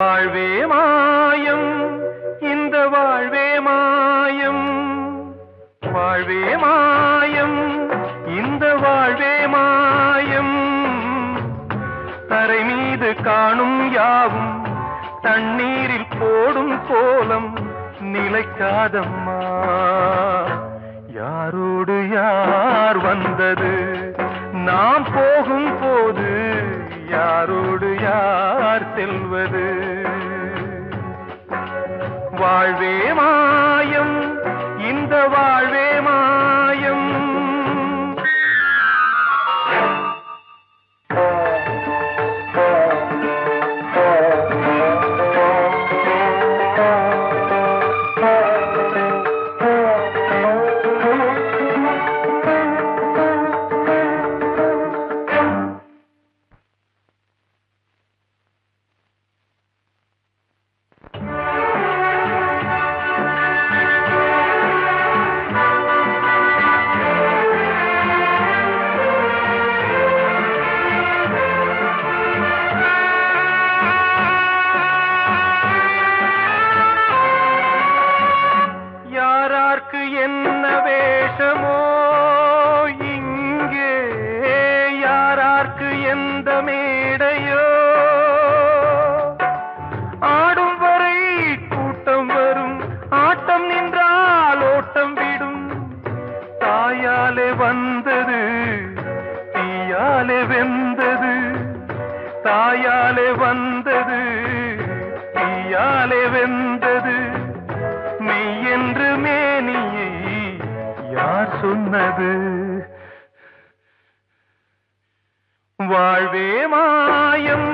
வாழ்வே மாயம், இந்த வாழ்வே மாயம், வாழ்வே மாயம், இந்த வாழ்வே மாயம். தரை மீது காணும் யாவும் தண்ணீரில் போடும் கோலம் நிலைக்காதம்மா. யாரோடு யார் வந்தது நாம் போகும் போது, யாரோடு யார் செல்வது? வாழ்வே மாயம், இந்த வாழ்வே மாயம். என்ன வேஷமோ இங்கே, யாரார்க்கு எந்த மேடையோ, ஆடும் வரை கூட்டம் வரும், ஆட்டம் நின்றால் ஓட்டம் விடும். தாயாலே வந்தது தீயாலே வெந்தது, தாயாலே வந்தது தீயாலே வெந்தது. மெய் என்று மேனியை யார் சொன்னது? வாழ்வே மாயம்,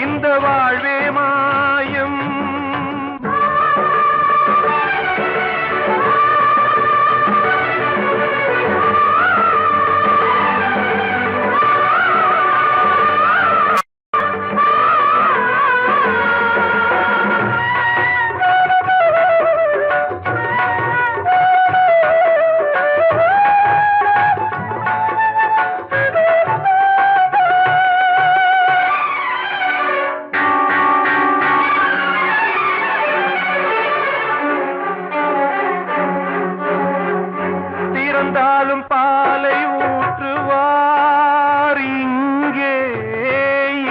இந்த வாழ்வே மாயம். இறந்தாலும் பாலை ஊற்றுவார் இங்கே,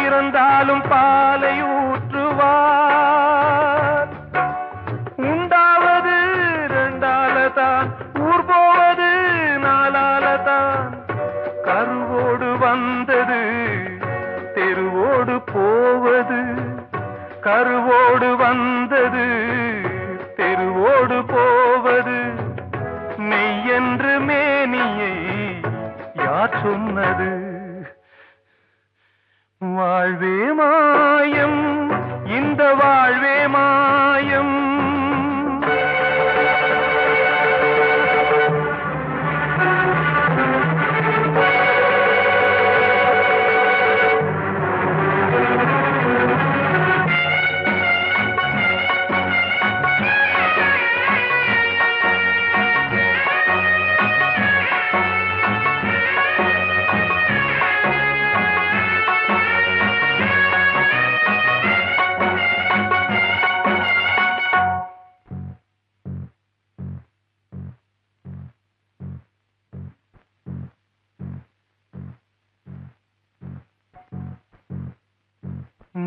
இறந்தாலும் பாலை ஊற்றுவார். உண்டாவது ரெண்டாலதான், ஊர் போவது நாலாலதான். கருவோடு வந்தது தெருவோடு போவது, கருவோடு வந்தது தெருவோடு போவது. மெய் என்று மேனியை யார் சொன்னது? வாழ்வே மாயம், இந்த வாழ்வே மாயம்.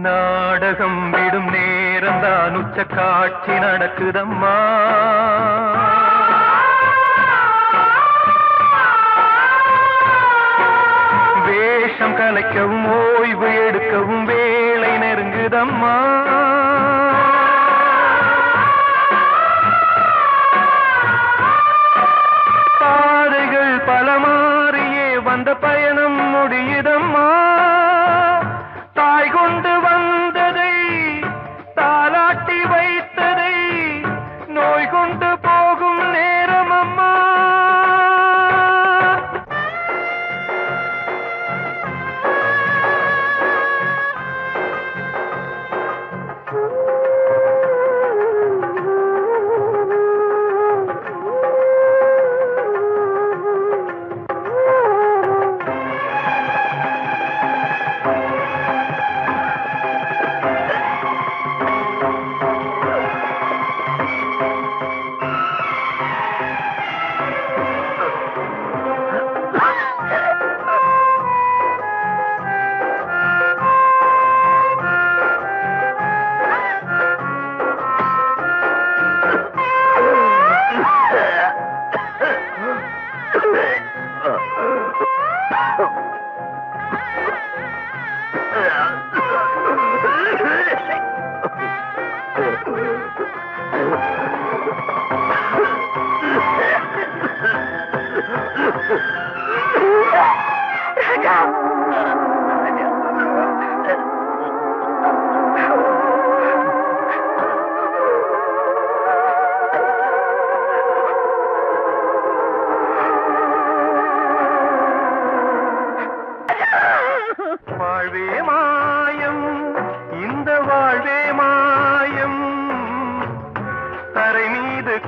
நாடகம் விடும் நேரம்தான் உச்ச காட்சி நடக்குதம்மா. வேஷம் கலைக்கவும் ஓய்வு எடுக்கவும் வேளை நெருங்குதம்மா. பாதைகள் பல மாறியே வந்த பயணம் முடியுதம்மா. தாய் கொண்டு வந்ததை தாலாட்டி வைத்ததை நோய் கொண்டு போகும் நேரம் அம்மா.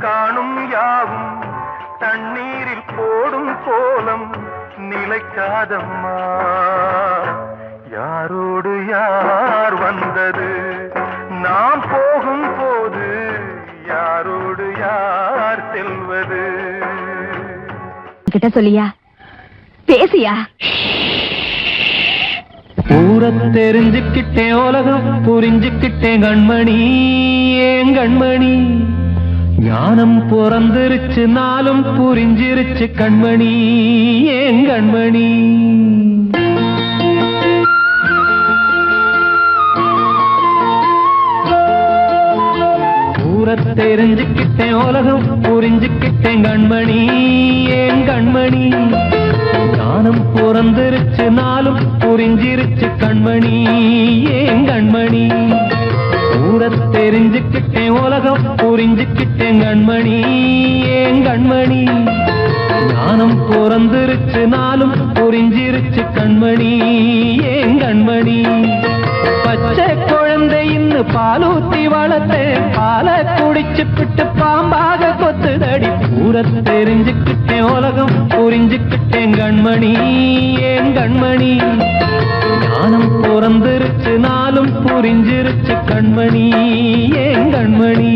காணும் யாவும் தண்ணீரில் போடும் கோலம் நிலைக்காதம்மா. யாரோடு யார் வந்தது நாம் போகும் போது, யாரோடு யார் செல்வது? கிட்ட சொல்லியா பேசியா? ஊரை தெரிஞ்சுக்கிட்டேன், உலகம் புரிஞ்சுக்கிட்டேன் கண்மணி, ஏன் கண்மணி. ஞானம் பிறந்திருச்சு, நாளும் புரிஞ்சிருச்சு கண்மணி, ஏன் கண்மணி. ஊரை தெரிஞ்சுக்கிட்டேன், உலகம் புரிஞ்சுக்கிட்டேன் கண்மணி, ஏன் கண்மணி. ஞானம் பிறந்திருச்சு, நாளும் புரிஞ்சிருச்சு கண்மணி, ஏன் கண்மணி. ஊரை தெரிஞ்சுக்கிட்டேன், உலகம் புரிஞ்சுக்கிட்டேன் கண்மணி, ஏன் கண்மணி. ஞானம் பிறந்திருச்சு, நாளும் புரிஞ்சிருச்சு கண்மணி, ஏன் கண்மணி. பச்சை குழந்தைன்னு பாலூத்தி வளர்த்தேன், பாலை குடிச்சு பிட்டு பாம்பாக கொத்துதடி. ஊரை தெரிஞ்சுக்கிட்டேன், உலகம் புரிஞ்சுக்கிட்டேன் கண்மணி, ஏன் கண்மணி. ஞானம் பிறந்திருச்சு, நாளும் புரிஞ்சிருச்சு கண்மணி, ஏன் கண்மணி.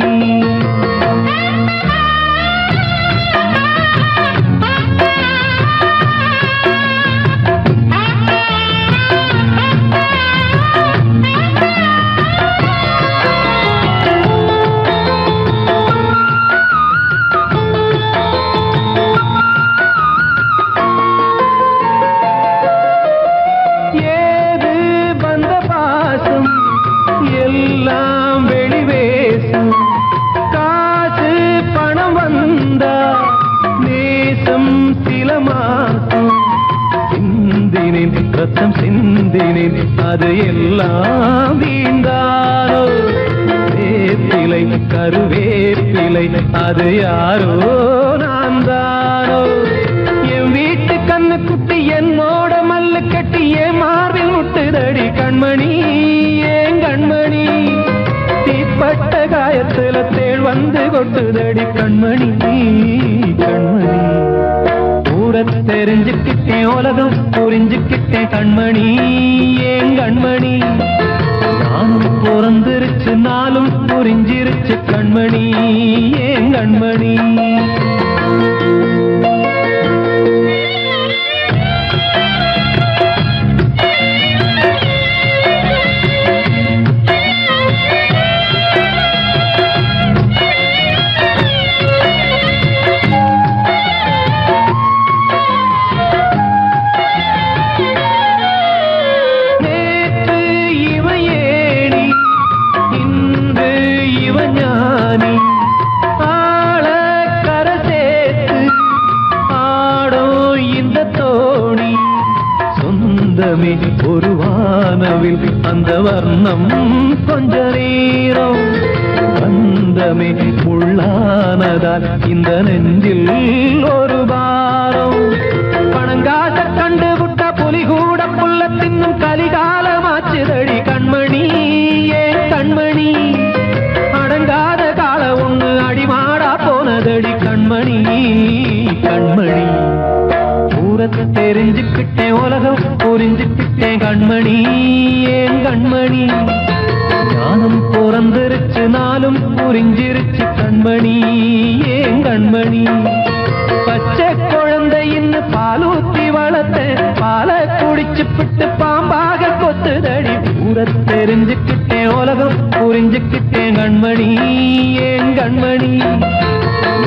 எல்லாம் வெளிவேசம், காசு பணம் வந்தா நேசம் சில மாசம். சிந்தினேன் ரத்தம் சிந்தினேன், அது எல்லாம் வீண்டாரோ. வேப்பிலை கருவேப்பிலை, அது யாரோ நான் தானோ. என் வீட்டு கண்ணு குட்டி என்னோட மல்லு கட்டி என் மார்பில் முட்டுதடி கண்மணி, ஏன் கண்மணி. தீப்பட்ட காயத்துல தேள் வந்து கொட்டுதடி கண்மணி, கண்மணி. ஊரை தெரிஞ்சுக்கிட்டேன், உலகம் புரிஞ்சுக்கிட்டேன் கண்மணி, ஏன் கண்மணி. நானும் பிறந்திருச்சு, நாளும் புரிஞ்சிருச்சு கண்மணி, ஏன் கண்மணி. ஒரு வானவில் அந்த வர்ணம் கொஞ்ச நேரம் பந்தமே உள்ளானதால் இந்த நெஞ்சில் ஒரு பாரம். பணங்காச கண்டு விட்ட புலி கூட புல்ல தின்னும் கலிகாலமாச்சுதடி கண்மணி, ஏன் கண்மணி. அடங்காத கால ஒண்ணு அடிமாடா போனதடி கண்மணி, கண்மணி. ஊரை தெரிஞ்சுக்கிட்டேன், உலகம் புரிஞ்சுக்கிட்டேன் கண்மணி, ஏன் கண்மணி. ஞானம் பிறந்திருச்சு, நாளும் புரிஞ்சிருச்சு கண்மணி, ஏன் கண்மணி. பச்சை குழந்தைன்னு பாலூத்தி வளர்த்தேன், பாலை குடிச்சு பிட்டு பாம்பாக கொத்துதடி. ஊரை தெரிஞ்சுக்கிட்டேன், உலகம் புரிஞ்சுக்கிட்டேன் கண்மணி, ஏன் கண்மணி.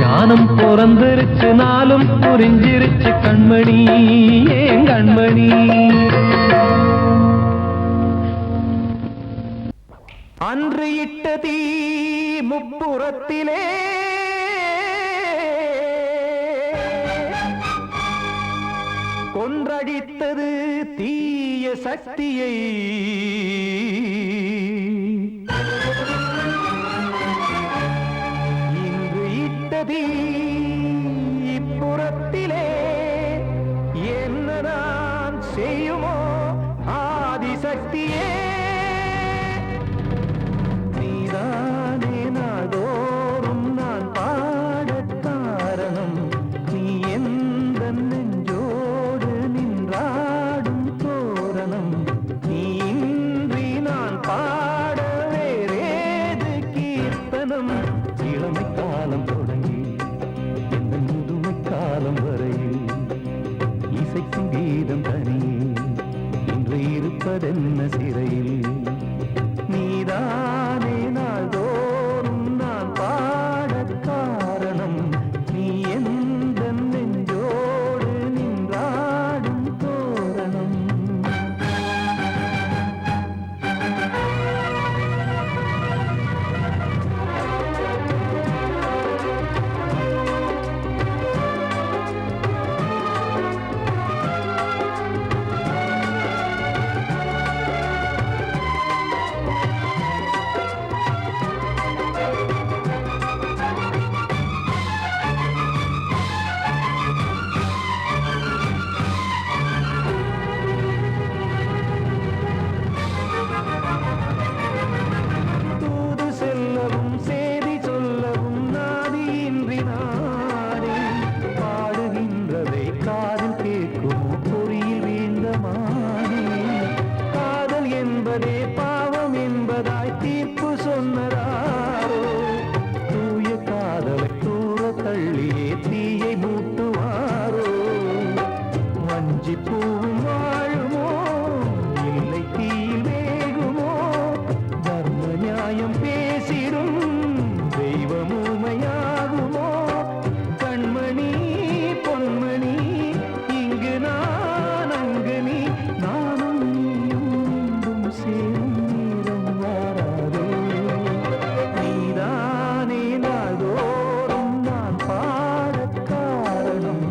ஞானம் பிறந்திருச்சு, நாளும் புரிஞ்சிருச்சு கண்மணி, ஏன் கண்மணி. அன்று இட்ட தீ முப்புறத்திலே கொன்றடித்தது தீய சக்தியை. இன்று இட்டதீ இப்புறத்திலே என்ன நான் செய்யுமோ ஆதிசக்தியே. நீதானே நாள்தோறும் நான் பாட சொன்னதாரோ தூய காதலை தூர தள்ளியே தீயை மூட்டுவாரோ வஞ்சி பூவும் வாழுமோ இல்லை தீயில் வேகுமோ தர்ம நியாயம் பேசிடும் தெய்வம் ஊமையாகுமோ கண்மணி பொன்மணி இங்கு நான் அங்கு நீ நானும் நீயும் மீண்டும் சேரும் நேரம் வாராதோ நீதானே நாள்தோறும் நான் பாடக் காரணம்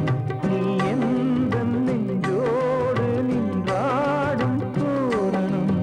நீ எந்த நெஞ்சோடு நின்றாடும் தோரணம்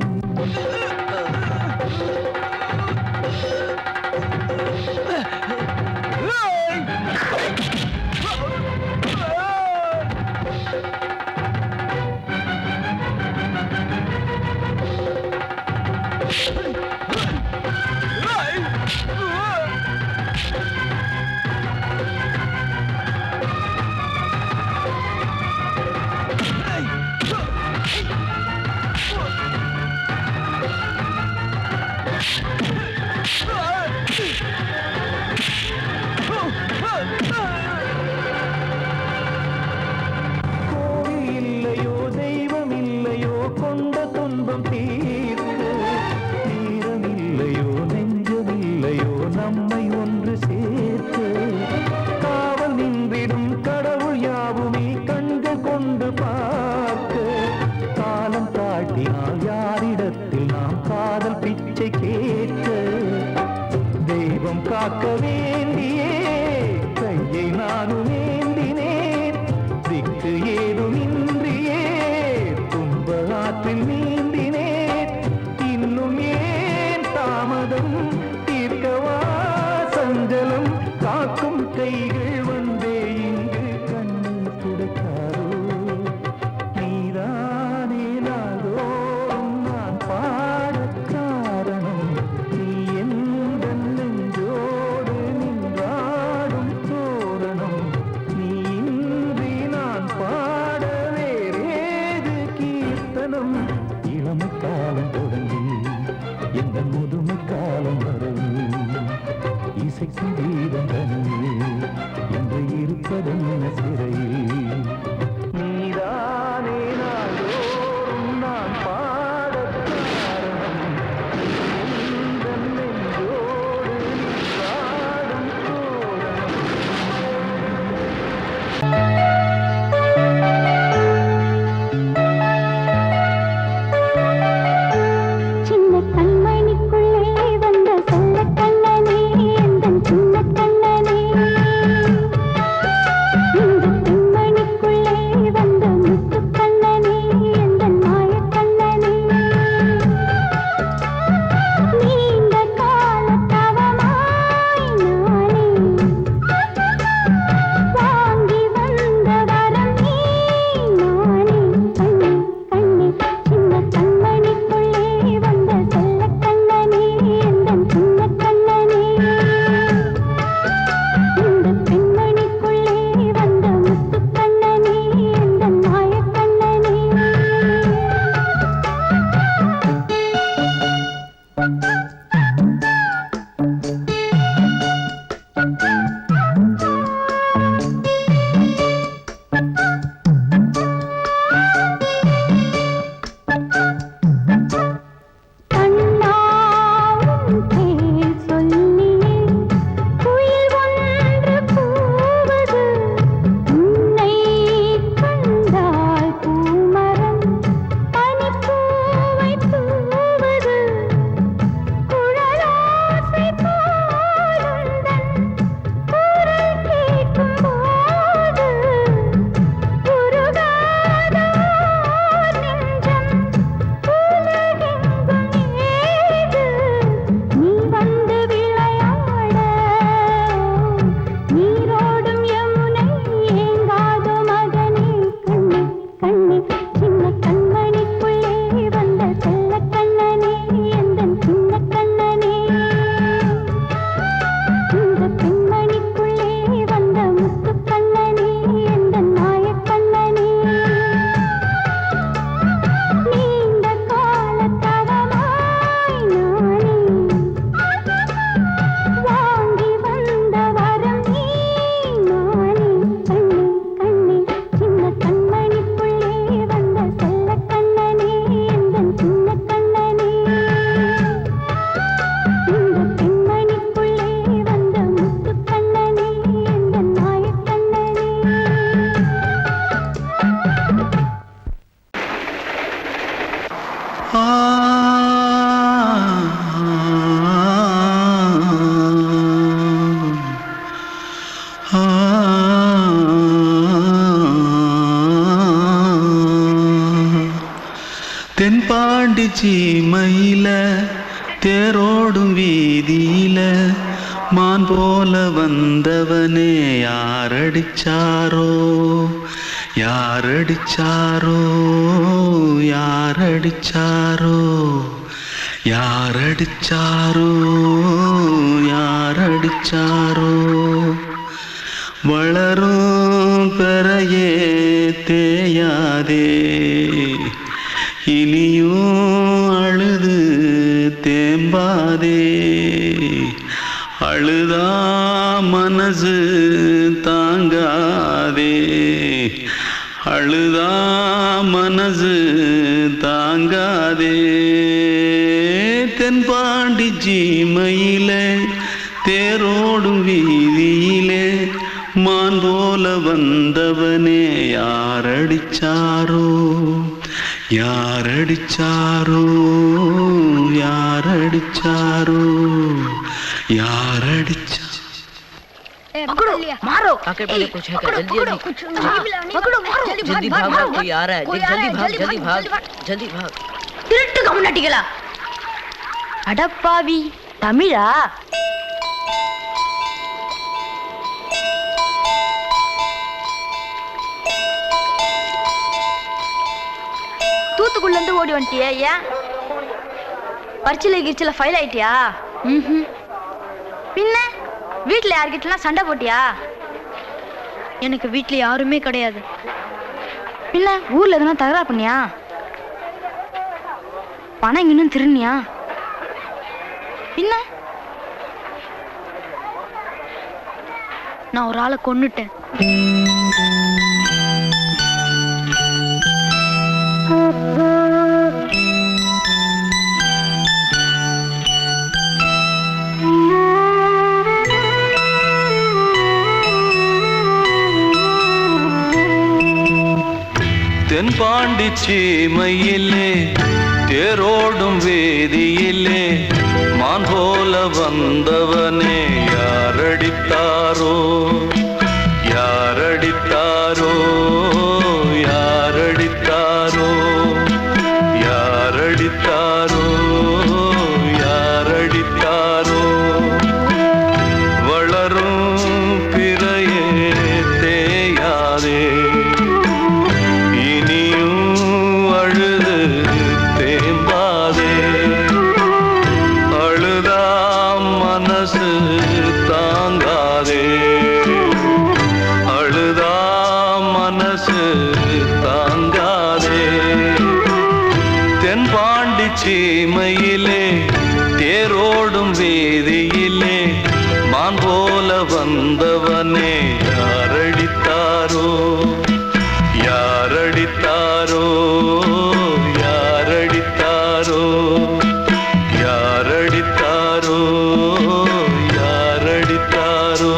கோவில் இல்லையோ தெய்வம் இல்லையோ கொண்ட துன்பம் தீர்க்க தீரம் இல்லையோ நெஞ்சம் இல்லையோ நம்மை ஒன்று சேர்க்க காவல் நின்றிடும் கடவுள் யாவுமே கண்கள் கொண்டு பார்க்க காலம் தாட்டினால் யாரிடத்தில் நாம் காதல் பிச்சை கேட்க தெய்வம் காக்க வேண்டியே கையை நானும் ஏந்தினேன் திக்கு ஏதுமின்றியே துன்ப ஆற்றில் நீந்தினேன் இன்னும் ஏன் தாமதம் தீர்க்கவா சஞ்சலம் காக்கும் கைகள் வந்தே இங்கு கண்ணீர் துடைக்காரோ நீதானே நாள்தோறும் நான் பாடக் காரணம் நீ எந்த நெஞ்சோடு நின்றாடும் தோரணம் நீ இன்றி நான் பாட வேறேது கீர்த்தனம் இளமை காலம் தொடங்கி எந்த முதுமை காலம் வரையில் இசை சங்கீதம் தனியே என்று இருப்பதென்ன சிறையில் நீதானே நாள்தோறும் நான் பாடக் காரணம் எந்த நெஞ்சோடு நின்றாடும் தோரணம் சின்ன கண்மணிக்குள்ளே வந்த செல்ல கண்ணனே எந்தன் சின்ன தேரோடும் வீதியில மான் போல வந்தவனே யாரடிச்சாரோ யாரடிச்சாரோ யாரடிச்சாரோ யாரடிச்சாரோ யாரடிச்சாரோ வளரும் பெறையே தேயாதே இனியும் அழுது தேம்பாதே அழுதா மனசு தாங்காதே அழுதா மனசு தாங்காதே தென்பாண்டி சீமையிலே தேரோடும் வீதியிலே மான் போல வந்தவனே யாரடிச்சாரோ யாரடிச்சாரோ யாரடிச்சாரோ யாரடிச்சா पकड़ो मारो आके पहले कुछ है क्या जल्दी जल्दी पकड़ो मारो जल्दी भाग भाग कोई आ रहा है जल्दी भाग जल्दी भाग திருட்டு கம்னாட்டிகளா அடப்பாவி தமிழா தூத்துக்குள்ள இருந்து ஓடி வந்துட்டியா ஏன் பரிச்சையில கிரிச்சில ஃபைல் ஆயிட்டியா பின்ன வீட்டுல யார்கிட்டலாம் சண்டை போட்டியா எனக்கு வீட்டுல யாருமே கிடையாது பின்ன ஊர்ல எதுனா தகராறு பண்ணியா பணம் இன்னும் திருநியா பின்ன நான் ஒரு ஆளை கொன்னுட்டேன் தென்பாண்டி சீமையிலே தேரோடும் வேதியிலே மான் போல வந்தவனே யாரடித்தாரோ யாரடித்தாரோ யாரடித்தாரோ யாரடித்தாரோ யாரடித்தாரோ வளரும் பிறையே தேயாதே தாங்காதே அழுதா மனசு தாங்காதே தென்பாண்டி சீமையிலே தேரோடும் வீதியிலே மான் போல வந்தவனே யாரடித்தாரோ யாரடித்தாரோ யாரடித்தாரோ யாரடித்தாரோ யாரடித்தாரோ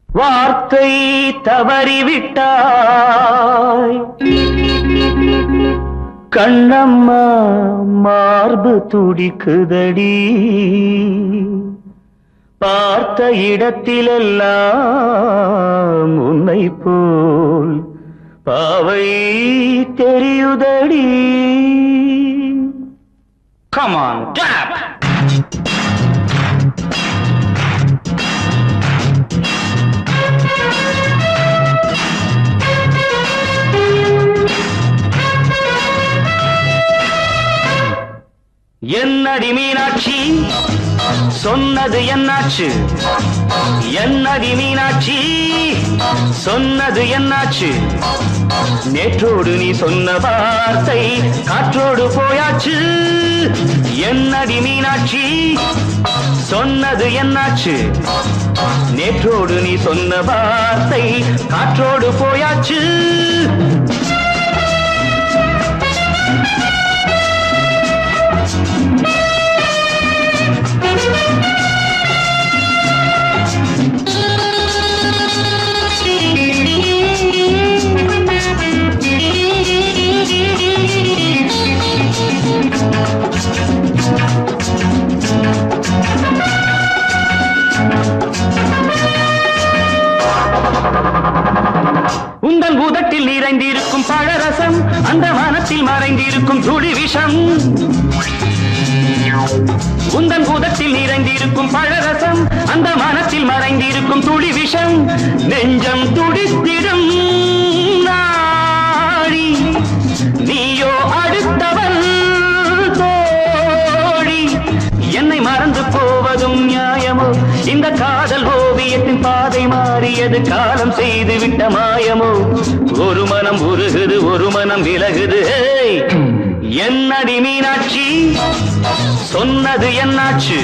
வார்த்தை தவறிவிட்டாய் கண்ணம்மா மார்பு துடிக்குதடி பார்த்த இடத்திலெல்லாம் உன்னை போல் பாவை தெரியுதடி. Come on, clap! என்னடி மீனாட்சி சொன்னது என்னாச்சு? என்னடி மீனாட்சி சொன்னது என்னாச்சு? நேற்றோடு நீ சொன்ன வார்த்தை காற்றோடு போயாச்சு. என்னடி மீனாட்சி சொன்னது என்னாச்சு? நேற்றோடு நீ சொன்ன வார்த்தை காற்றோடு போயாச்சு. உந்தன் பூதத்தில் நிறைந்திருக்கும் பழரசம் அந்த வானத்தில் மறைந்திருக்கும் துளி விஷம். உந்தன் பூதத்தில் நிறைந்திருக்கும் பழரசம் அந்த வானத்தில் மறைந்திருக்கும் துளி விஷம். நெஞ்சம் துடித்திடும் நாடி நீயோ அடுத்தவன் தோழி. என்னை மறந்து போவதும் நியாயம் இந்த காதல் ஓவியத்தின் பாதை மாறியது காலம் செய்து விட்ட மாயமோ ஒரு மனம் உருகுது ஒரு மனம் விலகுது ஹேய்! என்னடி மீனாட்சி சொன்னது என்னாச்சு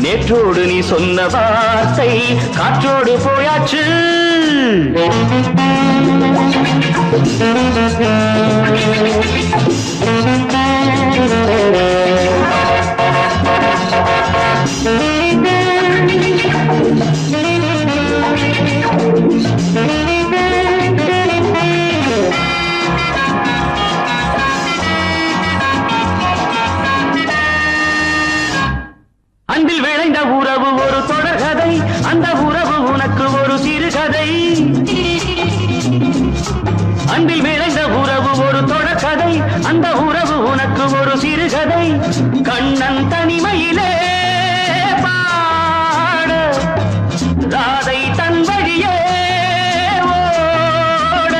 நேற்றோடு நீ சொன்ன வார்த்தை காற்றோடு போயாச்சு அன்பில் விளைந்த உறவு ஒரு தொடர்கதை அந்த உறவு உனக்கு ஒரு சிறுகதை அன்பில் விளைந்த உறவு ஒரு தொடர்கதை அந்த உறவு உனக்கு ஒரு சிறுகதை கண்ணன் தனிமையிலே பாட ராதை தன் வழியே ஓட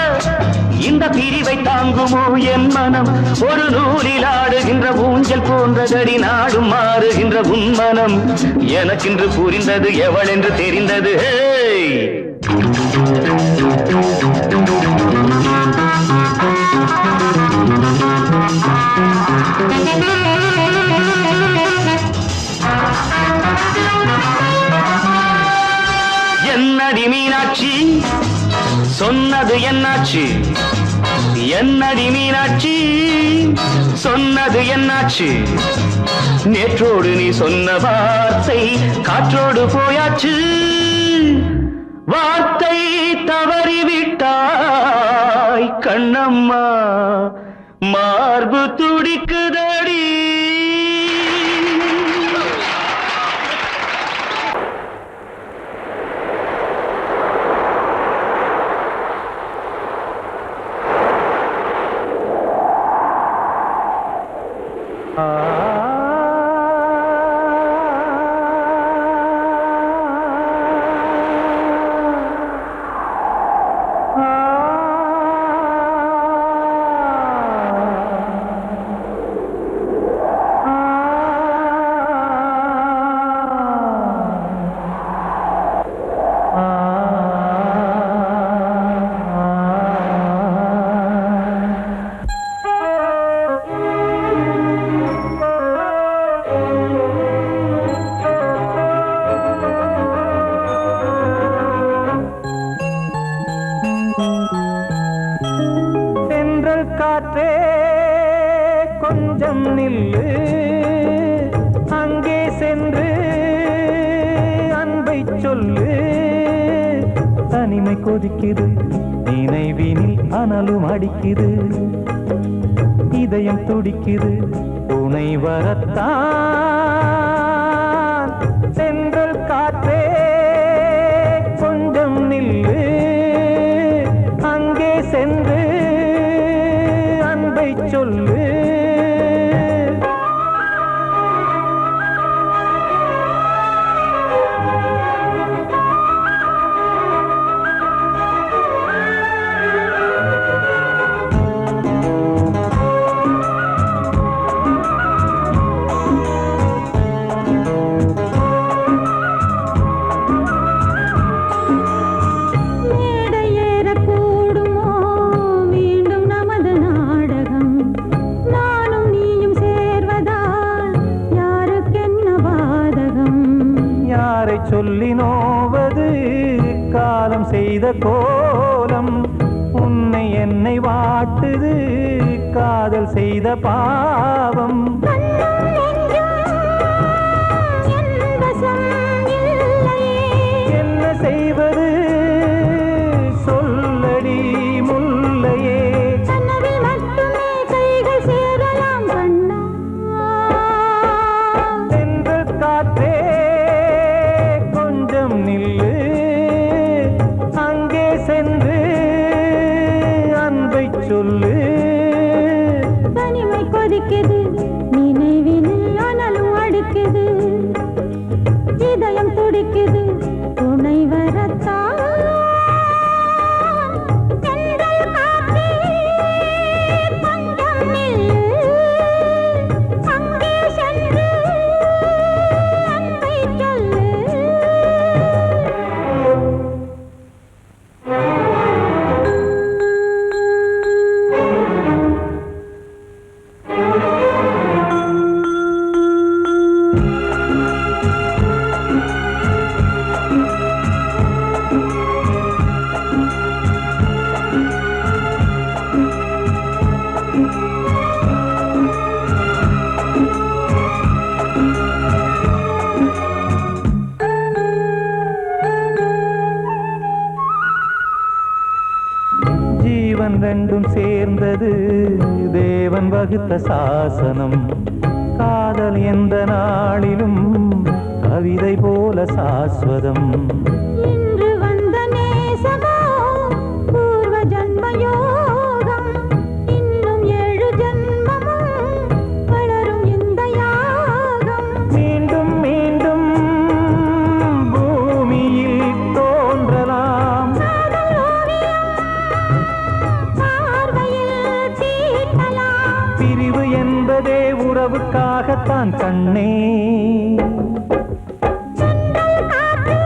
இந்த பிரிவை தாங்குமோ என் மனம் ஒரு நூலில் ஆடுகின்ற ஊஞ்சல் போன்றதடி நாடும் மாறுகின்ற உன்மனம் எனக்கென்று புரிந்தது எவள் என்று தெரிந்தது ஹேய்! என்னடி மீனாட்சி சொன்னது என்னாச்சு என்னடி மீனாட்சி சொன்னது என்னாச்சு நேற்றோடு நீ சொன்ன வார்த்தை காற்றோடு போயாச்சு வார்த்தை தவறிவிட்டாய் கண்ணம்மா மார்பு துடிக்குதடி காற்றே கொஞ்சம் நில்லு அங்கே சென்று அன்பை சொல்லு தனிமை கொதிக்குது நினைவினில் அனலும் அடிக்குது இதயம் துடிக்குது துணை வரத்தான் சென்றல் காற்றே கொஞ்சம் நில்லு அங்கே சென்று அன்பை சொல்லு சொல்லி நோவது காலம் செய்த கோலம் உன்னை என்னை வாட்டுது காதல் செய்த பாவம் என்ன செய்வது சொல்லடி முல்லையே சென்று காற்றே நில்லு அங்கே சென்று அன்பை சொல்லு தனிமை கொதிக்குது நினைவினில் அனலும் அடிக்குது இதயம் துடிக்குது துணை வரத்தான் சென்றல் காற்றே கொஞ்சம் நில்லு அங்கே சென்று அன்பை சொல்லு வகுத்த சாசனம். காதல் எந்த நாளிலும் கவிதை போல சாஸ்வதம். இன்று வந்த நேசமோ பூர்வ ஜன்மயோகம். இன்னும் 7 ஜன்மமும் வளரும் இந்த யாகம். மீண்டும் மீண்டும் பூமியில் தோன்றலாம். காதல் ஓவியம் பார்வையில் தீட்டலாம். பிரிவு என்பதே உறவுக்காகத்தான் கண்ணே. சென்றல் காற்றே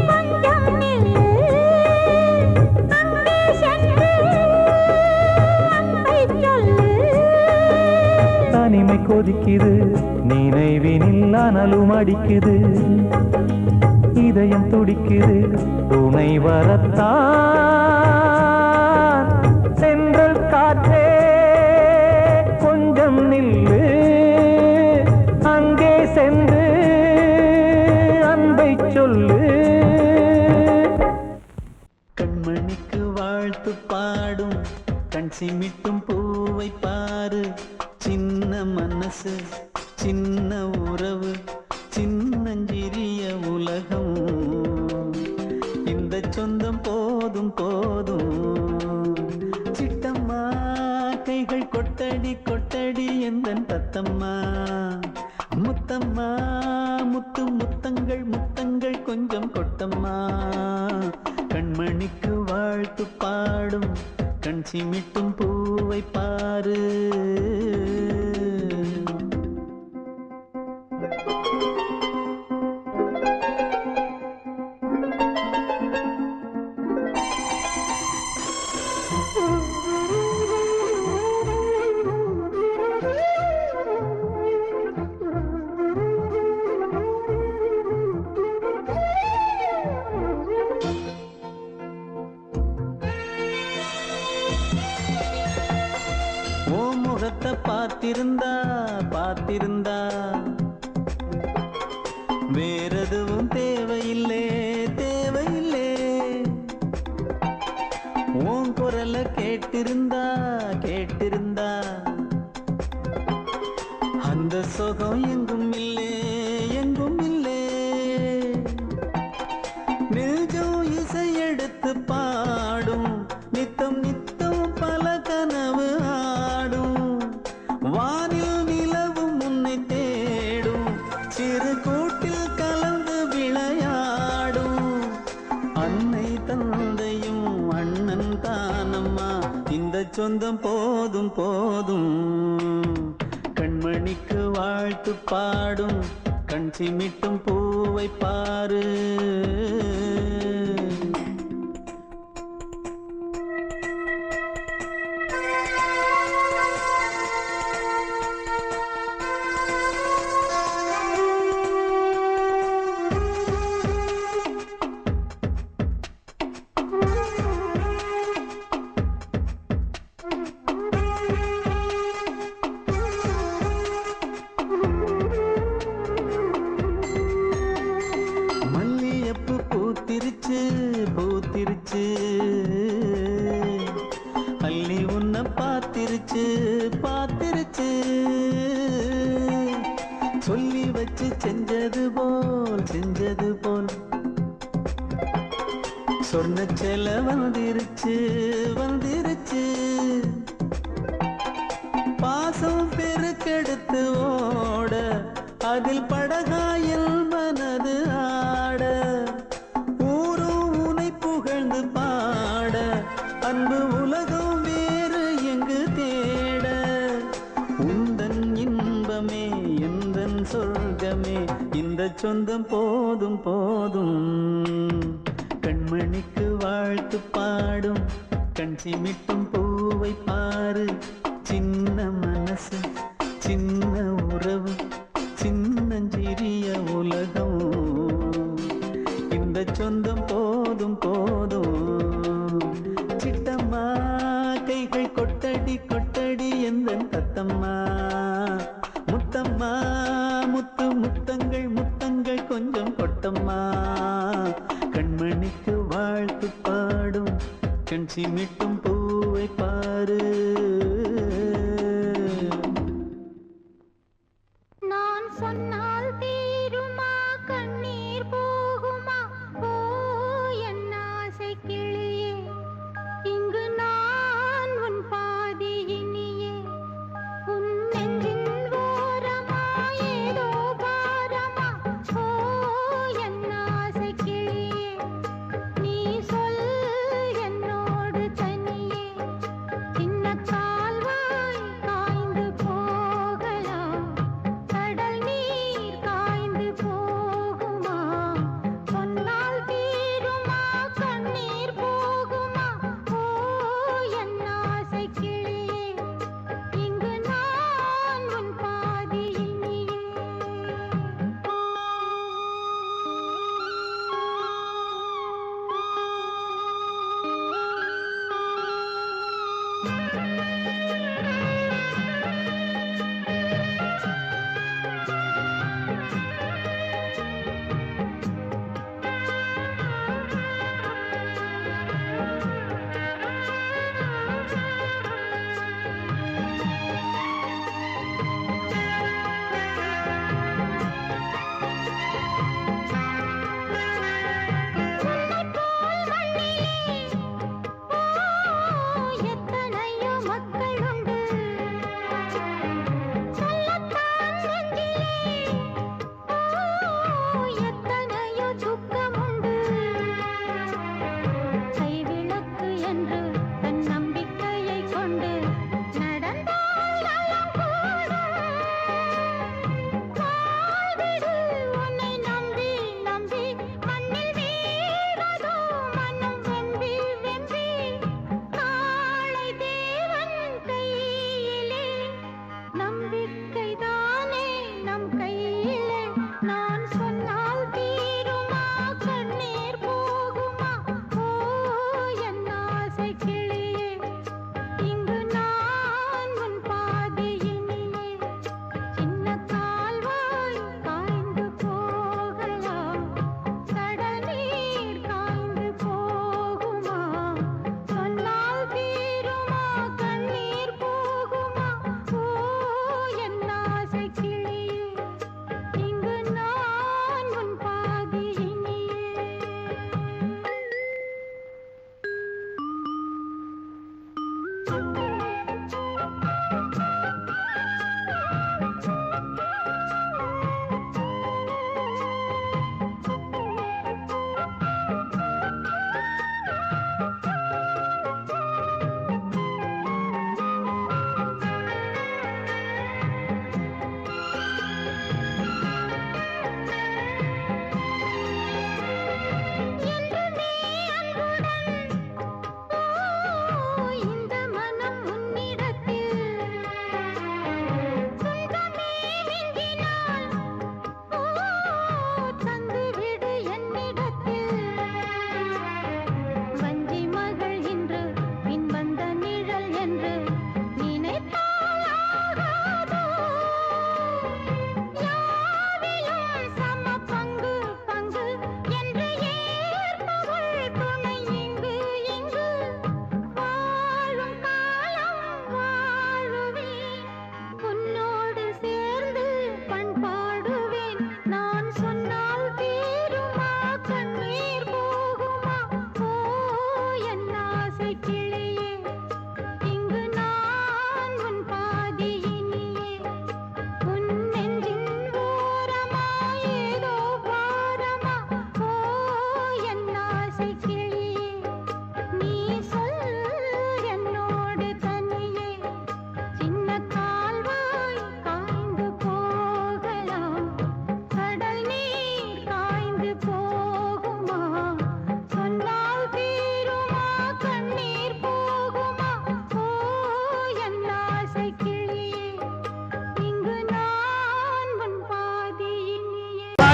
கொஞ்சம் நில்லு. அங்கே சென்று அன்பை சொல்லு. தனிமை கொதிக்குது, நினைவினில் அனலும் அடிக்குது. இதயம் துடிக்குது, துணை வரத்தான். சென்றல் காற்றே கொஞ்சம் நில்லு. அங்கே சென்று அன்பை சொல்லு. கண்மணிக்கு வாழ்த்து பாடும் கண் சிமிட்டும் பூவை பாரு. சின்ன மனசு சின்ன உறவு சின்னஞ்சிறிய உலகம். இந்த சொந்தம் போதும் போதும். சிட்டம்மா கைகள் கொட்டடி கொட்டடி எந்தன் தத்தம்மா. முத்தம்மா முத்து முத்தங்கள் முத்தங்கள் கொஞ்சம் கொட்டம்மா. கண்மணிக்கு வாழ்த்து பாடும் கண் சிமிட்டும் பூவை பாரு. ஓ முகத்தை பார்த்திருந்தா பார்த்திருந்தா வேறெதுவும் தேவையில்லை தேவையில்லை. உன் குரலை கேட்டிருந்தா கேட்டிருந்தா அந்த சுகம் எங்கும் இல்லை எங்கும் இல்லை. நெஞ்சம் இசை எடுத்து பாடும் நித்தம் நித்தம் பல கனவு ஆடும். வானில் நிலவும் உன்னை தேடும் சிறு கூட்டில் கலந்து விளையாடும். அன்னை தந்தையும் அண்ணன் தானம்மா. இந்த சொந்தம் போதும் போதும். கண்மணிக்கு வாழ்த்து பாடும் கண் சிமிட்டும் பூவை பாரு. மல்லியப்பு பூத்திருச்சு பூத்திருச்சு. அள்ளி உன்னை பார்த்திருச்சு பார்த்திருச்சு. சொல்லி வச்சு செஞ்சது போல் சொன்ன செல வந்திருச்சு வந்திருச்சு. பாசம் பெருக்கெடுத்து ஓட அதில் படகாயில் மனது ஆட. ஊரும் உனை புகழ்ந்து பாட அன்பு உலகம் வேறு எங்கு தேட. உந்தன் இன்பமே எந்தன் சொர்க்கமே இந்த சொந்தம் போதும் போதும். கண்மணிக்கு வாழ்த்து பாடும் கண் சிமிட்டும் பூவை பாரு. சின்ன மனசு சின்ன உறவு சின்னஞ்சிறிய உலகம். இந்த சொந்தம் போதும் போதும். சிட்டம்மா கைகள் கொட்டடி கொட்டடி எந்தன் தத்தம்மா. முத்தம்மா முத்து முத்தங்கள் முத்தங்கள் கொஞ்சம் கொட்டம்மா. கண்மணிக்கு வாழ்த்து பாடும் கண் சிமிட்டும் பூவை பாரு.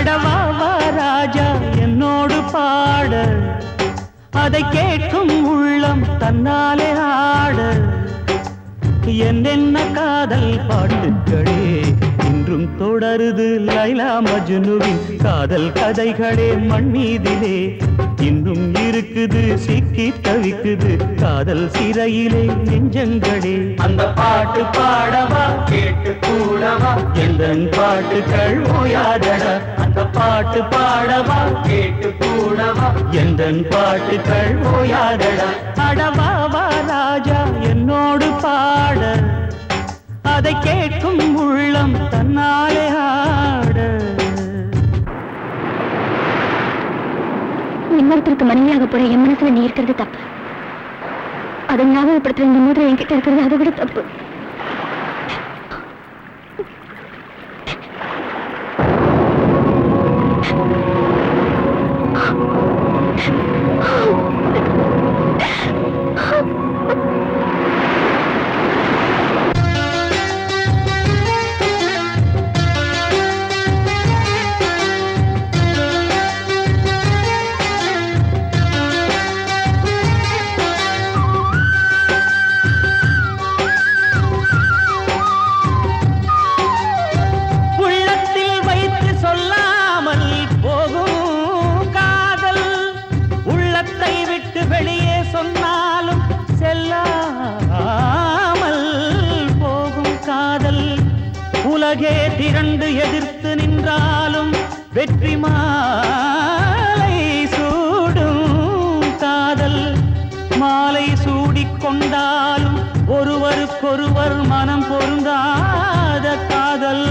அடவாவா ராஜா என்னோடு பாட, அதை கேட்கும் உள்ளம் தன்னாலே ஆட. என்னென்ன காதல் பாட்டுக்களே இன்றும் தொடருது லைலா மஜ்னுவின் காதல் கதைகளே மண் மீதிலே. இன்னும் இருக்குது சிக்கி தவிக்குது காதல் சிறையிலே நெஞ்சங்களே. அந்த பாட்டு பாடவா கேட்டு கூடவா எந்தன் பாட்டுக்கள் ஓயாதடா. அந்த பாட்டு பாடவா கேட்டு கூடவா எந்தன் பாட்டுக்கள் ஓயாதடா. அடவாவா ராஜா என்னோடு பாட, அதை கேட்கும் உள்ளம் தன்னாலே ஆட. இன்னொருத்தருக்கு மனைவியாக போற என் மனசுல நீ இருக்கிறது தப்பு. அதை ஞாபகப்படுத்துற இந்த மூதிரை என்கிட்ட இருக்கிறது அதை விட தப்பு. வெளியே சொன்னாலும் செல்லாமல் போகும் காதல். உலகே திரண்டு எதிர்த்து நின்றாலும் வெற்றி மாலை சூடும் காதல். மாலை சூடிக்கொண்டாலும் ஒருவருக்கொருவர் மனம் பொருந்தாத காதல்.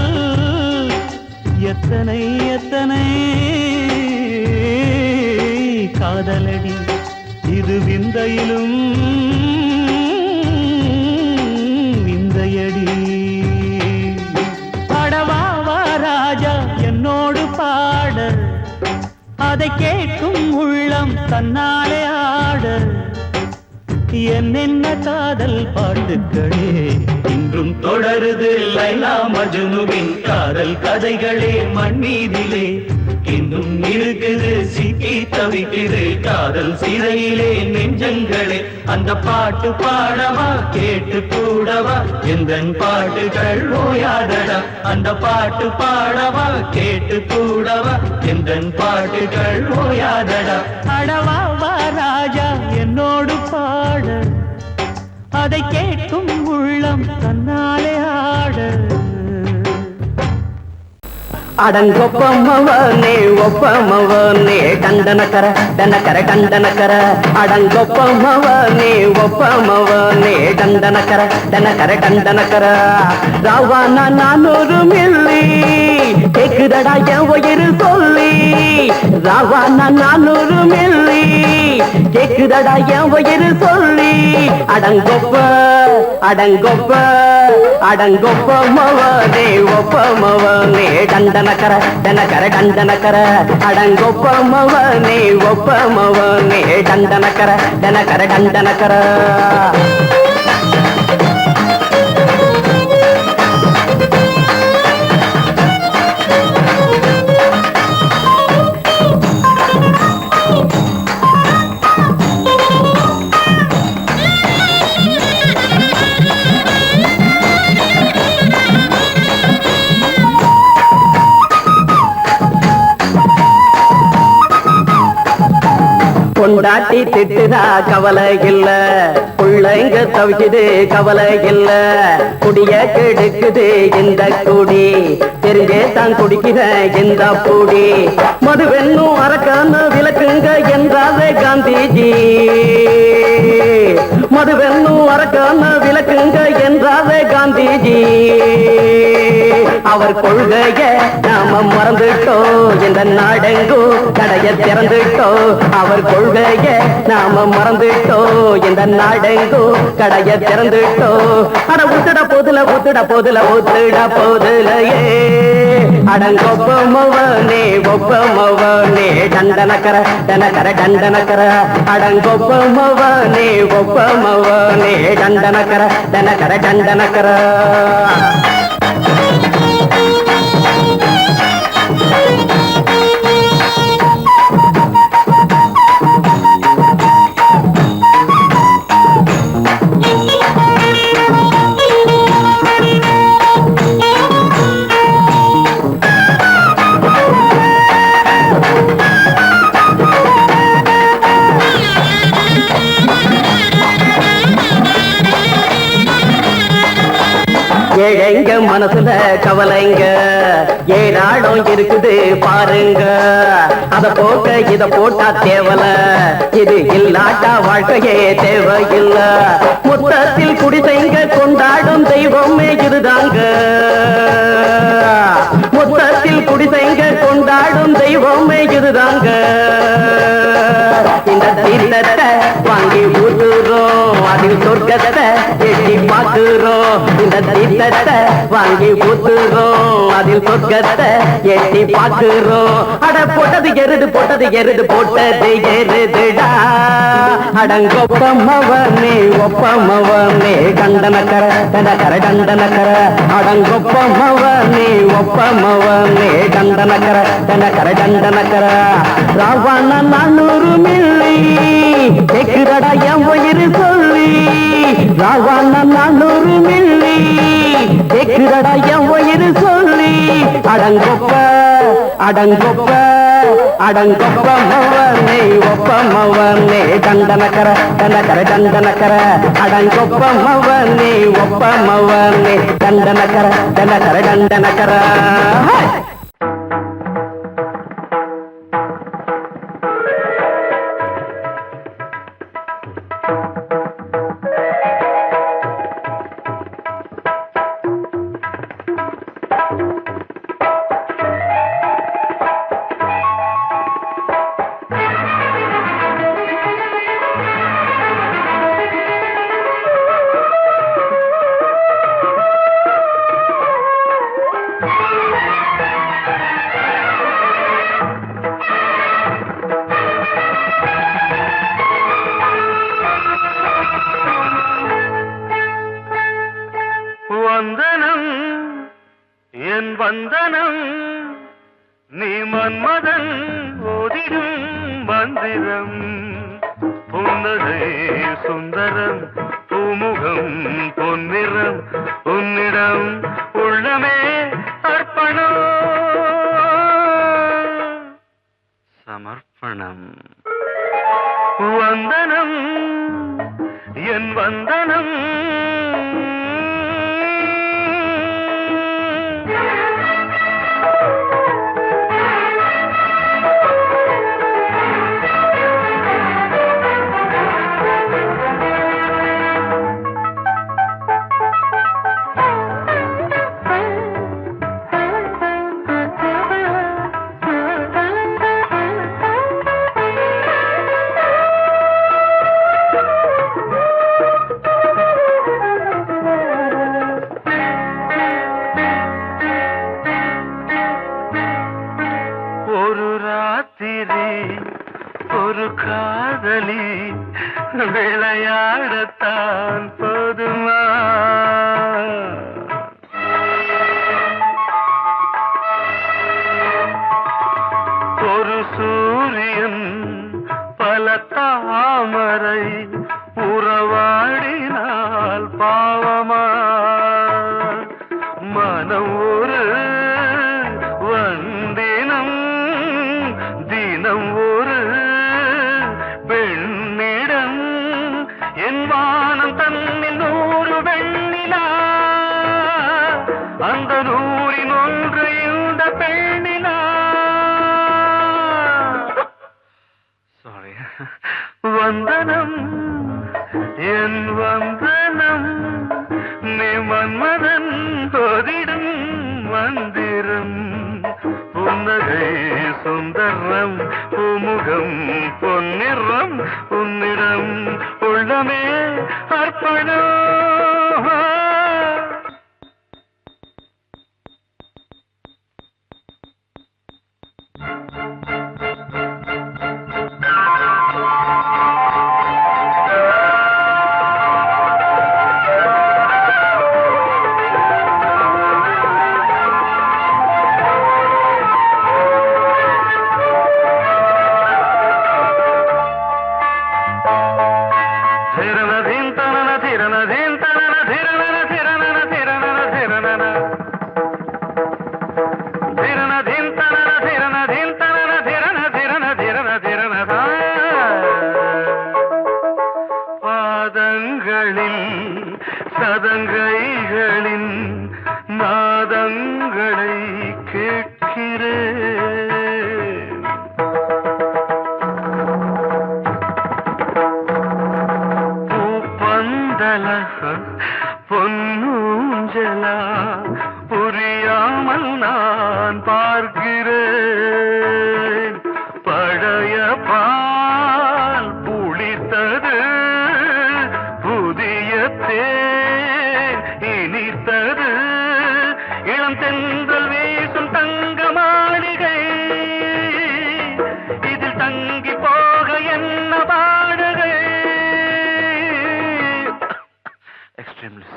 எத்தனை எத்தனை காதலடி இது விந்தையிலும் விந்தையடி. பாடவாவா ராஜா என்னோடு பாட, அதை கேட்கும் உள்ளம் தன்னாலே ஆட. என்னென்ன காதல் பாட்டுக்களே இன்றும் தொடருது லைலா மஜ்னுவின் காதல் கதைகளே மண் மீதிலே. இன்னும் இருக்குது சிக்கி தவிக்குது காதல் சிறையிலே நெஞ்சங்களே. அந்த பாட்டு பாடவா கேட்டு கூடவா எந்தன் பாட்டுகள் ஓயாதடா. அந்த பாட்டு பாடவா கேட்டு கூடவா எந்தன் பாட்டுகள் ஓயாதடா. அடவாவா ராஜா என்னோடு பாட, அதை கேட்கும் உள்ளம் தன்னாலே ஆட. அடங்கொப்பமவனே ஒப்பமவனே டண்டனக்கர டனக்கர டண்டனக்கர. அடங்கொப்பமவனே ஒப்பமவனே டண்டனக்கர டனக்கர டண்டனக்கர. ராவானா 400 மில்லி கேக்குதடா என் உயிர் சொல்லி. ராவானா 400 மில்லி கேக்குதடா என் உயிர் சொல்லி. அடங்கொப்ப அடங்கொப்ப அடங்கொப்பமவனே ஒப்பமவனே டண்டனக்கர டனக்கர டண்டனக்கர. அடங்கொப்பமவனே ஒப்பமவனே டண்டனக்கர டனக்கர டண்டனக்கர. பொண்டாட்டி திட்டுதா கவலை இல்ல, புள்ளைங்க தவிக்குது கவலை இல்ல. குடிய கெடுக்குது இந்த குடி, தெரிஞ்சே தான் குடிக்கிற இந்த பூடி. மதுவென்னும் அரக்கான விளக்குங்க என்றாரே காந்திஜி. மதுவென்னும் அரக்கான விளக்குங்க என்றாரே காந்திஜி. அவர் கொள்கைய நாம மறந்துட்டோம், இந்த நாடெங்கோ கடைய திறந்துட்டோம். அவர் கொள்கைய நாம மறந்துட்டோம், இந்த நாடெங்கோ கடைய திறந்துட்டோம். அட ஊத்துட போதுல ஊத்துட போதுல ஊத்துட போதுலையே. அடங்கொப்பமவனே ஒப்பமவனே டண்டனக்கர டனக்கர டண்டனக்கர. அடங்கொப்பமவனே ஒப்பமவனே டண்டனக்கர டனக்கர டண்டனக்கர. ஏழைங்க மனசுல கவலைங்க ஏழாடம் இருக்குது பாருங்க. அத போக்க இத போட்டா தேவல, இது இல்லாட்டா வாழ்க்கையே தேவையில்ல. மொத்தத்தில் குடிசைங்க கொண்டாடும் தெய்வமே இதுதாங்க. மொத்தத்தில் குடிசைங்க கொண்டாடும் தெய்வமே இதுதாங்க. இந்த தீர்த்தத்தை வாங்கி ஊத்துறோம், அதில் சொர்க்கத்தை எட்டி பார்க்கிறோம். இந்த தீர்த்தத்தை வாங்கி ஊத்துறோம், அதில் சொர்க்கத்தை எட்டி பார்க்கிறோம். அட போட்டது எருது போட்டது எருது போட்டது எருதுடா. அடங்கொப்பமவனே ஒப்பமவனே கண்டனக்கர கண்டனக்கர கண்டனக்கர. அடங்கொப்பமவனே ஒப்பமவனே கண்டனக்கர கண்டனக்கர கண்டனக்கர. ராவண 400 மில்லி கேக்குறடா என் உயிர் சொல்லி. ராவண 400 மில்லி கேக்குறடா என் உயிர் சொல்லி. அடங்கொப்ப அடங்கொப்ப அடங்கொப்ப மவனே ஒப்பமவனே கண்டனக்கர கண்டனக்கர கண்டனக்கர. அடங்கொப்ப மவனே ஒப்பமவனே கண்டனக்கர கண்டனக்கர கண்டனக்கர. வந்தனம் என் வந்தனம் நீ மன்மதன் ஓதிடும் மந்திரம். புன்னகை சுந்தரம் பூமுகம் பொன்னிறம் உன்னிடம் உள்ளமே அர்ப்பணம் சமர்ப்பணம். வந்தனம் என் வந்தனம் ஒரு காதலி விளையாடத்தான் போதுமா. ஒரு சூரியன் பல தாமரை உறவாடினால் பாவமா. மனம் ஒரு வந்தினம் தினம் ஒரு பெண்ணிடம். என் வானம் தன்னில் 100 வெண்ணிலா, அந்த 100ன் ஒன்று இந்த பெண்ணிலா. சாரி. வந்தனம் என் வந்தனம் நீ மன்மதன் ஓதிடும் மந்திரம். புன்னகை சுந்தரம் பூமுகம் பொன்னிறம் உன்னிடம் உள்ளமே அர்ப்பணம். திரணதீன் தனன திரணதீ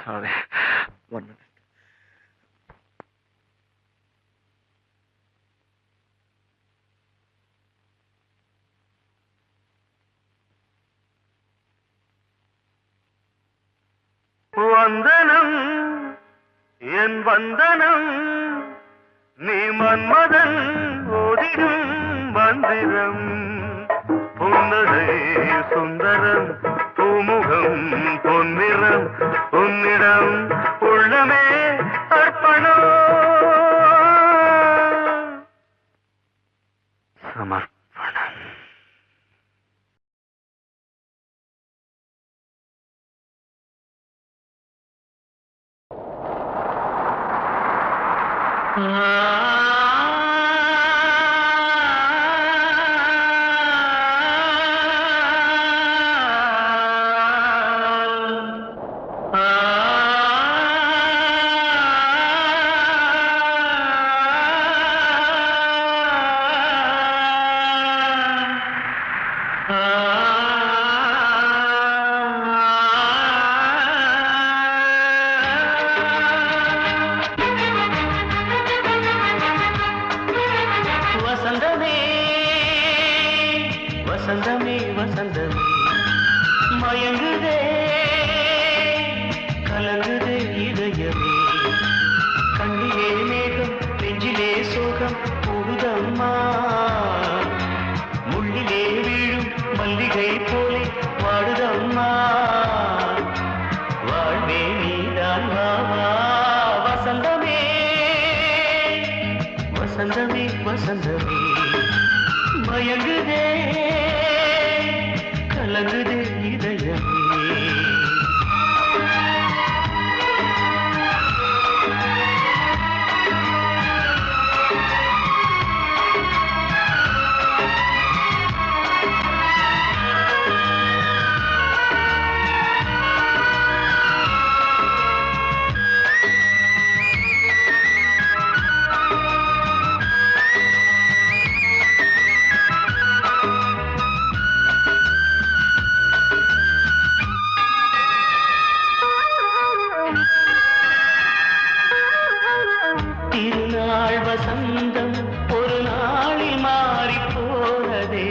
sorry. 1 minute. வந்தனம் என் வந்தனம் நீ மன்மதன் ஓதிடும் மந்திரம் புன்னகை சுந்தரம் பூமுகம் பொன்னிறம் உன்னிடம் உள்ளமே அர்ப்பணம் சமர்ப்பணம். வசந்தமே வசந்தமே வசந்தமே மயங்குதே கலங்குதே இதயமே கண்ணிலே மேகம் நெஞ்சிலே சோகம் கூடுதம்மா முள்ளிலே வீழும் மல்லிகை போலே வாடுதம்மா வாழ்வே நீதான் வாவா வசந்தமே வசந்தமே வசந்தமே மயங்குதே கலங்குதே இதயமே திருநாள் வசந்தம் ஒரு நாளில் மாறி போனதே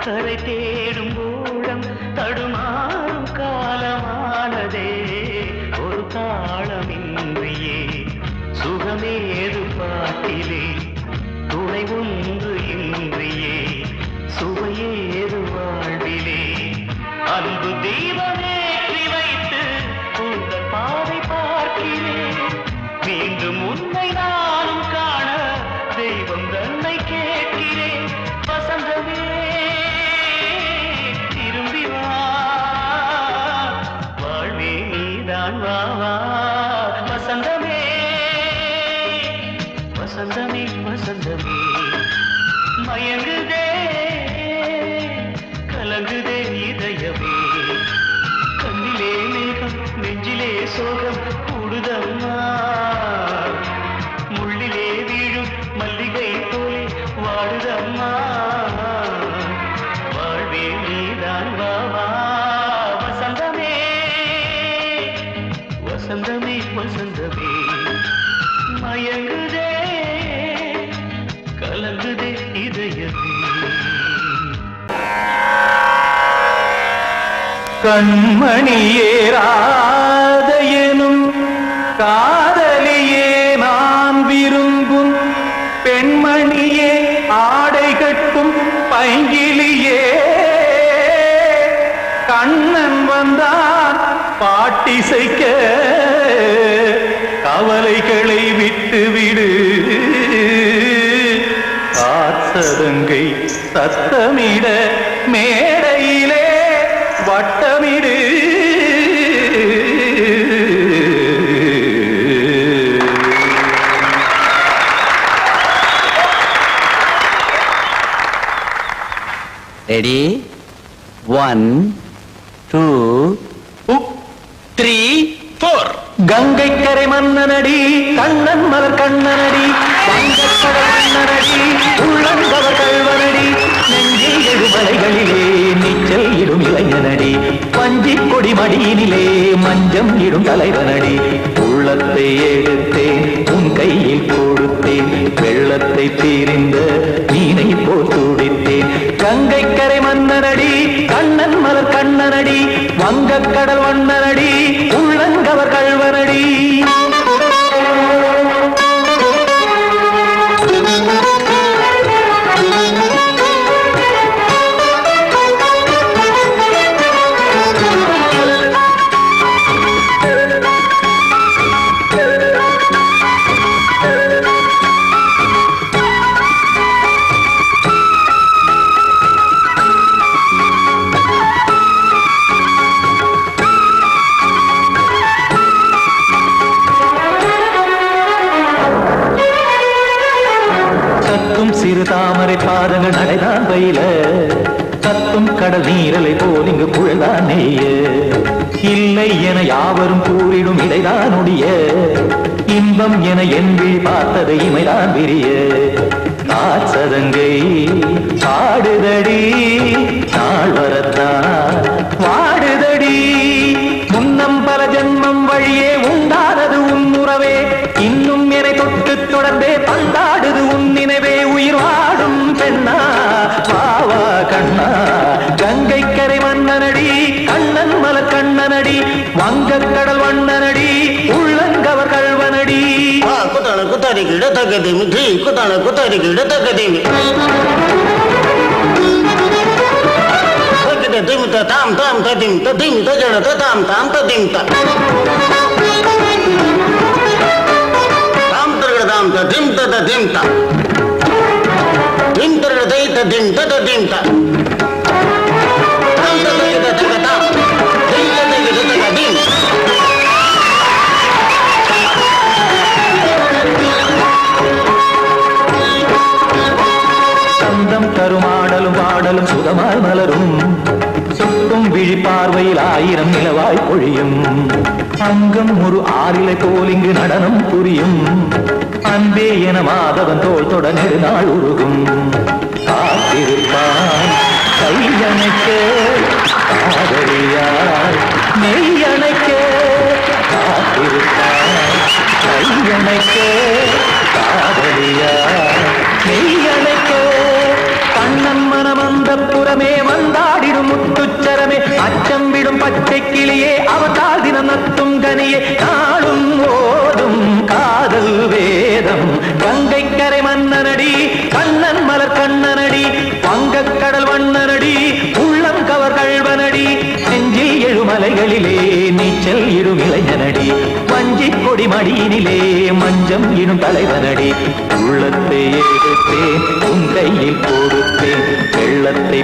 கரை தேடும் ஊழம் தடுமாறும் காலமானதே ஒரு தாளமின்றியே சுகமேது பாட்டிலே துணை ஒன்று இன்றியே சுவையேது வாழ்விலே அன்பு தீபமேற்றி வைத்து உங்கள் பாதை பார்க்கிறேன் மீண்டும் உன்னை நானும் காண தெய்வம் தன்னை கேட்கிறேன் வசந்தமே திரும்பி வா வாழ்வே நீதான் வா வா வசந்தமே வசந்தமே வசந்தமே மயங்குதே கலங்குதே இதயமே கண்ணிலே மேகம் நெஞ்சிலே சோகம் கூடுதம்மா முள்ளிலே வீழும் மல்லிகை போலே வாடுதம்மா வாழ்வே நீதான் வா வா வசந்தமே வசந்தமே வசந்தமே மயங்குதே கலங்குதே இதயமே கண்மணியேராத எனும் காதலியே நான் விரும்பும் பெண்மணியே ஆடை கட்டும் பைங்கிலியே கண்ணன் வந்தான் பாட்டிசைக்க கவலைகளை விட்டுவிடு காற்சதங்கை சத்தமிட மேடையிலே வட்டமிடு ரெடி 1 2 3 4 கங்கை கரை மன்னனடி கண்ணன் மலர் கண்ணனடி வங்கக்கடல் மன்னனடி உள்ளங்கவர் கல்வனடி நெஞ்சில் எழுமலைகளிலே நீச்சல் இடும் இளைஞனடி வஞ்சிக் கொடி மடியினிலே மஞ்சம் இடும் தலைவனடி. உள்ளத்தை எடுத்தேன் உன் கையில் கொடுத்தேன், வெள்ளத்தை தீரிந்த மீனை போல் துடித்தேன். கங்கை கரை மன்னனடி, கண்ணன் மலர் கண்ணனடி, வங்கக் கடல் வண்ணனடி, உள்ளங்கவர் கள்வனடி. சிறு தாமரை பாதங்கள் நடைதான் பயில, கத்தும் கடல் நீரலை போல் இங்கு புழல்தான் நெய்ய. இல்லை என யாவரும் கூறிடும் இடைதான் உடைய, இன்பம் என என் விழி பார்த்தது இமைதான் விரிய. காற்சதங்கை பாடுதடி, நாள் வரத்தான் வாடுதடி. முன்னம் பல ஜென்மம் வழியே உண்டானது உன் உறவே, இன்னும் என்னை தொட்டு தொடர்ந்தே பந்தாடுது உன் நினைவே. உயிர் வாடும் பெண்ணா வாவா கண்ணா, கங்கை கரை மன்னனடி, கண்ணன் மலர் கண்ணனடி, வங்கக் கடல் வண்ணனடி, உள்ளங்கவர் கள்வனடி. குத்தான குத்தாரி கிட தகதிமி ஜி, குத்தான குத்தாரி கிட தகதிமி திமித்த தாம் தாம் ததிம் ததிம் தஜட தாம் தாம் ததிம் தாம் தரகட தாம் ததிம் ததிம் தாம் திம் தரகட தை ததிம் ததிம் தாம் தாம் ததிம் ததிம் தாம் திம் ததிம் ததிம். சந்தம் கருமாடலும் பாடலும் சுகமாய் மலரும், சுட்டும் விழி பார்வையில் ஆயிரம் நிலவாய் பொழியும். அங்கம் ஒரு ஆறிலை போல் இங்கு நடனம் புரியும், அன்பே என மாதவன் தோல் தொட நெடுநாள் உருகும். காத்திருப்பான் கையணைக்க காதலியார் மெய்யணைக்க, காத்திருப்பான் கையணைக்க காதலியார் மெய்யணைக்க. கண்ணன் மனம் அந்த புறமே வந்தாடிடும் முத்துச்சரமே, அச்சம் விடும் பச்சை கிளியே அவதால் தினம் நத்தும் கனியே. நாளும் ஓடும் காதல் வேதம், கங்கை கரை மன்னனடி, கண்ணன் மலர் கண்ணனடி, வங்கக் கடல் வண்ணனடி, உள்ளம் கவர் கள்வனடி. நெஞ்சில் எழுமலைகளிலே நீச்சல் இடும் இளைஞனடி, வஞ்சிக் கொடி மடியினிலே மஞ்சம் இடும் தலைவனடி. உள்ளத்தை எடுத்தேன் உன் கையில் கொடுத்தேன், வெள்ளத்தை